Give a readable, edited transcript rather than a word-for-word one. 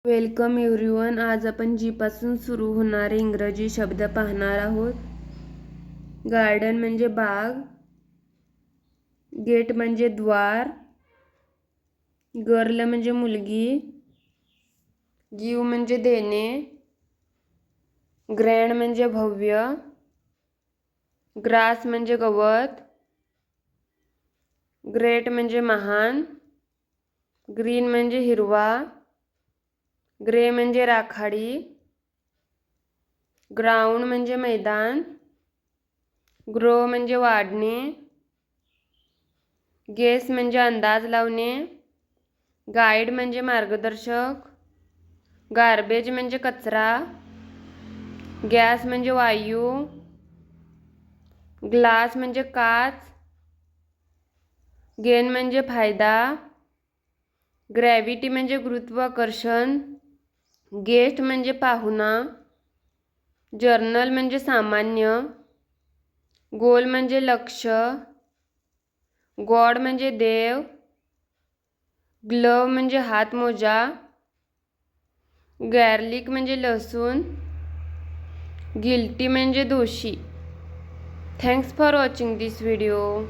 Welcome everyone. आज आपण जी पासून सुरू होणारे इंग्रजी शब्द पाहणार आहोत. गार्डन म्हणजे बाग, गेट म्हणजे द्वार, गर्ल म्हणजे मुलगी, गिव म्हणजे देणे, ग्रँड म्हणजे भव्य, ग्रास म्हणजे गवत, ग्रेट म्हणजे महान, ग्रीन म्हणजे हिरवा, ग्रे म्हणजे राखाडी, ग्राउंड म्हणजे मैदान, ग्रो म्हणजे वाढणे, गेस म्हणजे अंदाज लावणे, गाईड म्हणजे मार्गदर्शक, गार्बेज म्हणजे कचरा, गॅस म्हणजे वायू, ग्लास म्हणजे काच, गेन म्हणजे फायदा, ग्रॅव्हिटी म्हणजे गुरुत्वाकर्षण, गेस्ट म्हणजे पाहुणा, जर्नल म्हणजे सामान्य, गोल म्हणजे लक्ष्य, गॉड म्हणजे देव, ग्लव म्हणजे हातमोजा, गार्लिक म्हणजे लसूण, गिल्टी म्हणजे दोषी. Thanks for watching this video.